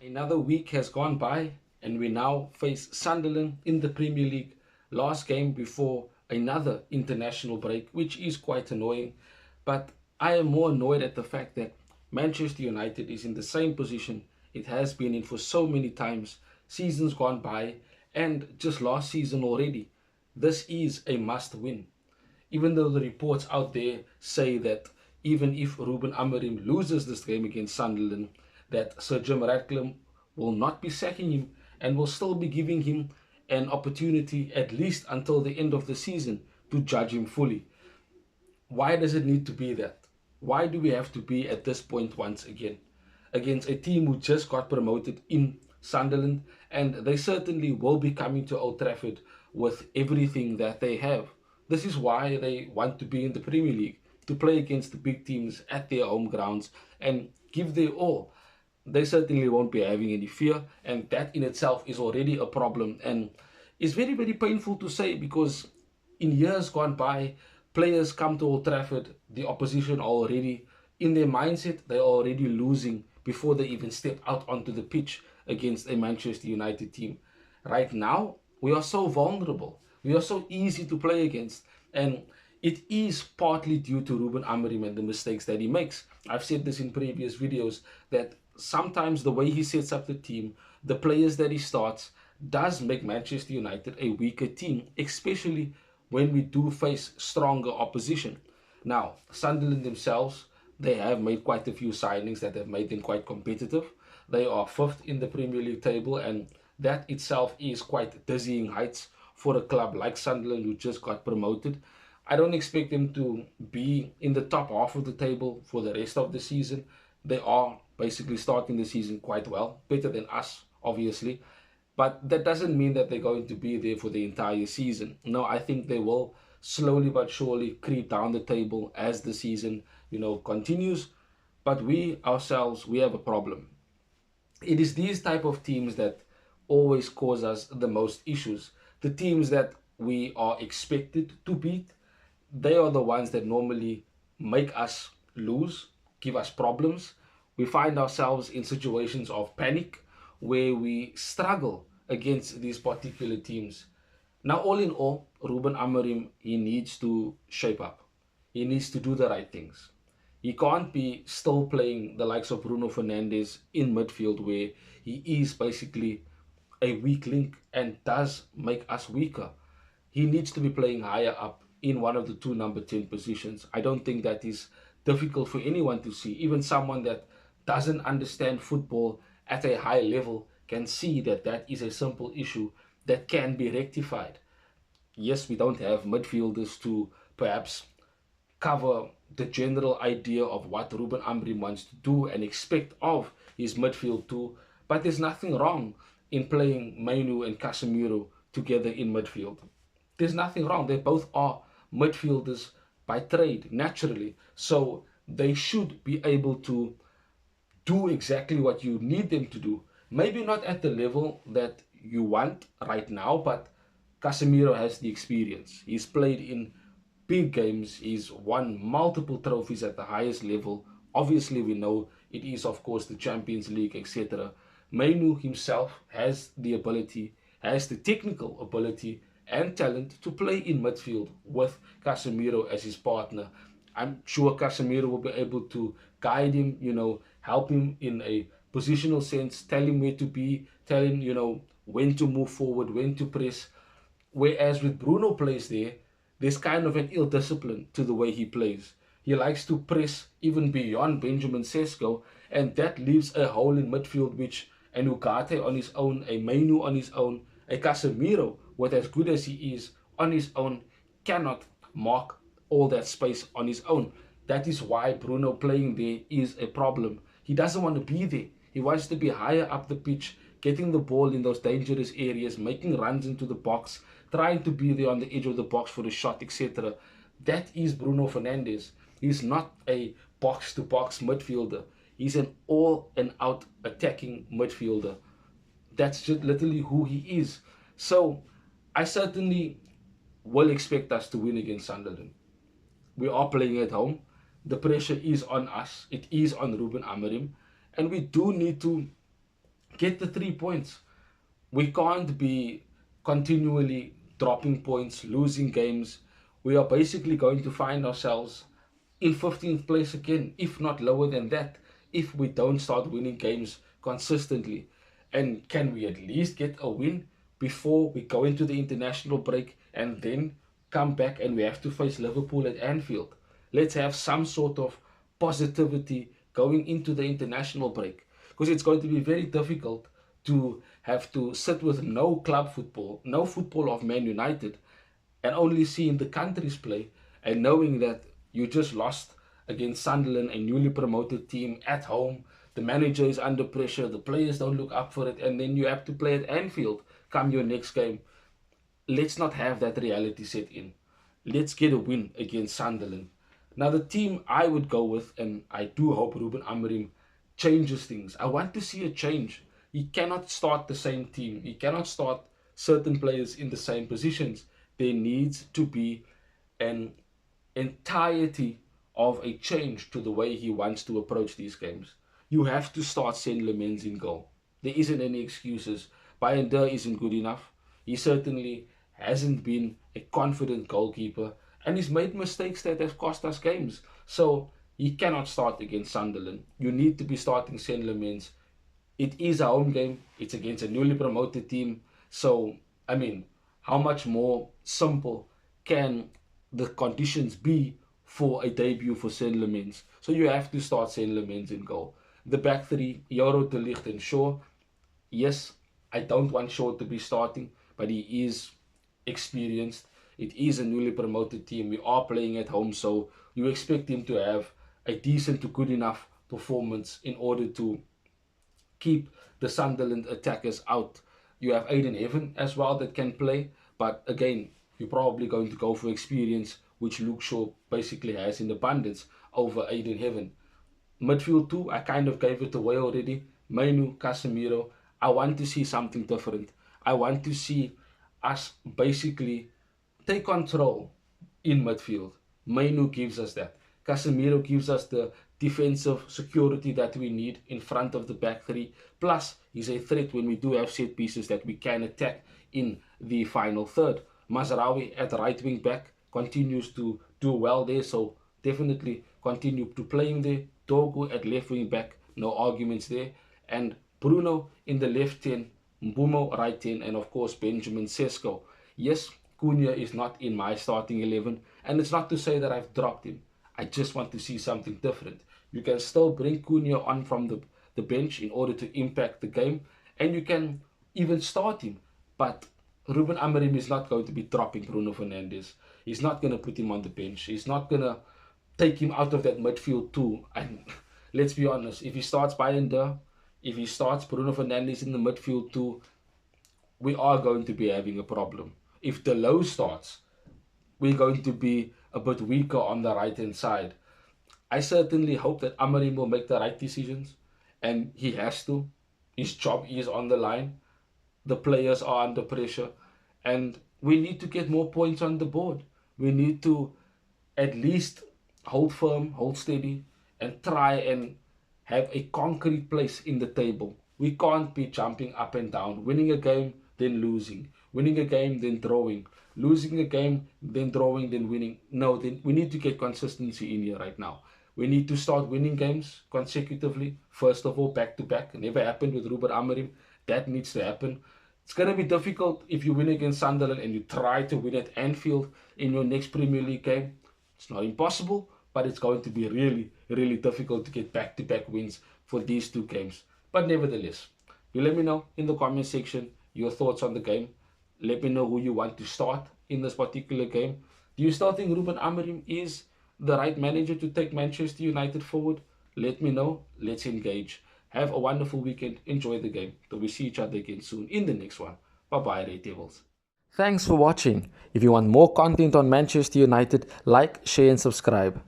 Another week has gone by and we now face Sunderland in the Premier League. Last game before another international break, which is quite annoying. But I am more annoyed at the fact that Manchester United is in the same position it has been in for so many times, seasons gone by, and just last season already. This is a must win. Even though the reports out there say that even if Ruben Amorim loses this game against Sunderland, that Sir Jim Ratcliffe will not be sacking him and will still be giving him an opportunity at least until the end of the season to judge him fully. Why does it need to be that? Why do we have to be at this point once again against a team who just got promoted in Sunderland, and they certainly will be coming to Old Trafford with everything that they have. This is why they want to be in the Premier League, to play against the big teams at their home grounds and give their all. They certainly won't be having any fear, and that in itself is already a problem. And it's very, very painful to say because in years gone by, players come to Old Trafford, the opposition are already in their mindset, they're already losing before they even step out onto the pitch against a Manchester United team. Right now, we are so vulnerable. We are so easy to play against. And it is partly due to Ruben Amorim and the mistakes that he makes. I've said this in previous videos that sometimes the way he sets up the team, the players that he starts, does make Manchester United a weaker team, especially when we do face stronger opposition. Now, Sunderland themselves, they have made quite a few signings that have made them quite competitive. They are fifth in the Premier League table, and that itself is quite dizzying heights for a club like Sunderland who just got promoted. I don't expect them to be in the top half of the table for the rest of the season. They are basically starting the season quite well, better than us, obviously. But that doesn't mean that they're going to be there for the entire season. No, I think they will slowly but surely creep down the table as the season, continues. But we ourselves, we have a problem. It is these type of teams that always cause us the most issues. The teams that we are expected to beat, they are the ones that normally make us lose, give us problems. We find ourselves in situations of panic where we struggle against these particular teams. Now, all in all, Ruben Amorim, he needs to shape up. He needs to do the right things. He can't be still playing the likes of Bruno Fernandes in midfield where he is basically a weak link and does make us weaker. He needs to be playing higher up in one of the two number 10 positions. I don't think that is difficult for anyone to see. Even someone that doesn't understand football at a high level can see that that is a simple issue that can be rectified. Yes, we don't have midfielders to perhaps cover the general idea of what Ruben Amorim wants to do and expect of his midfield too. But there's nothing wrong in playing Mainoo and Casemiro together in midfield. There's nothing wrong. They both are midfielders by trade, naturally. So they should be able to do exactly what you need them to do. Maybe not at the level that you want right now, but Casemiro has the experience. He's played in big games. He's won multiple trophies at the highest level. Obviously, we know it is, of course, the Champions League, etc. Mainoo himself has the ability, has the technical ability and talent to play in midfield with Casemiro as his partner. I'm sure Casemiro will be able to guide him, help him in a positional sense, tell him where to be, tell him, when to move forward, when to press. Whereas with Bruno plays there, there's kind of an ill discipline to the way he plays. He likes to press even beyond Benjamin Sesko, and that leaves a hole in midfield which an Ugarte on his own, a Mainoo on his own, a Casemiro, with as good as he is on his own, cannot mark all that space on his own. That is why Bruno playing there is a problem. He doesn't want to be there. He wants to be higher up the pitch, getting the ball in those dangerous areas, making runs into the box, trying to be there on the edge of the box for a shot, etc. That is Bruno Fernandes. He's not a box-to-box midfielder. He's an all-and-out attacking midfielder. That's just literally who he is. So I certainly will expect us to win against Sunderland. We are playing at home. The pressure is on us. It is on Ruben Amorim. And we do need to Get the 3 points. We can't be continually dropping points, losing games. We are basically going to find ourselves in 15th place again, if not lower than that, if we don't start winning games consistently. And can we at least get a win before we go into the international break and then come back and we have to face Liverpool at Anfield? Let's have some sort of positivity going into the international break, because it's going to be very difficult to have to sit with no club football, no football of Man United, and only seeing the countries play and knowing that you just lost against Sunderland, a newly promoted team at home. The manager is under pressure, the players don't look up for it, and then you have to play at Anfield come your next game. Let's not have that reality set in. Let's get a win against Sunderland. Now, the team I would go with, and I do hope Ruben Amorim changes things. I want to see a change. He cannot start the same team. He cannot start certain players in the same positions. There needs to be an entirety of a change to the way he wants to approach these games. You have to start sending Lammens in goal. There isn't any excuses. Bayender isn't good enough. He certainly hasn't been a confident goalkeeper, and he's made mistakes that have cost us games. So he cannot start against Sunderland. You need to be starting Sen Lammens. It is a home game. It's against a newly promoted team. So, I mean, how much more simple can the conditions be for a debut for Sen Lammens? So you have to start Sen Lammens in goal. The back three, Jaro, De Ligt and Shaw. Yes, I don't want Shaw to be starting, but he is experienced. It is a newly promoted team. We are playing at home, so you expect him to have a decent to good enough performance in order to keep the Sunderland attackers out. You have Aiden Heaven as well that can play, but again, you're probably going to go for experience, which Luke Shaw basically has in abundance over Aiden Heaven. Midfield 2, I kind of gave it away already. Mainoo, Casemiro. I want to see something different. I want to see us basically take control in midfield. Mainoo gives us that. Casemiro gives us the defensive security that we need in front of the back three. Plus, he's a threat when we do have set pieces that we can attack in the final third. Mazraoui at right wing back continues to do well there, so definitely continue to play him there. Dogu at left wing back, no arguments there. And Bruno in the left 10, Mbumo right 10, and of course Benjamin Sesko. Yes, Cunha is not in my starting 11, and it's not to say that I've dropped him. I just want to see something different. You can still bring Cunha on from the bench in order to impact the game, and you can even start him. But Ruben Amorim is not going to be dropping Bruno Fernandes. He's not going to put him on the bench. He's not going to take him out of that midfield too. And let's be honest, if he starts Bayender, if he starts Bruno Fernandes in the midfield too, we are going to be having a problem. If Delo starts, we're going to be a bit weaker on the right hand side. I certainly hope that Amorim will make the right decisions, and he has to. His job is on the line. The players are under pressure, and we need to get more points on the board. We need to at least hold firm, hold steady, and try and have a concrete place in the table. We can't be jumping up and down, winning a game, then losing, winning a game, then drawing, losing a game, then drawing, then winning. No, then we need to get consistency in here right now. We need to start winning games consecutively. First of all, back to back. It never happened with Ruben Amorim. That needs to happen. It's going to be difficult if you win against Sunderland and you try to win at Anfield in your next Premier League game. It's not impossible, but it's going to be really, really difficult to get back-to-back wins for these two games. But nevertheless, you let me know in the comment section your thoughts on the game. Let me know who you want to start in this particular game. Do you still think Ruben Amorim is the right manager to take Manchester United forward? Let me know. Let's engage. Have a wonderful weekend. Enjoy the game. Till we see each other again soon in the next one. Bye-bye, Red Devils. Thanks for watching. If you want more content on Manchester United, like, share and subscribe.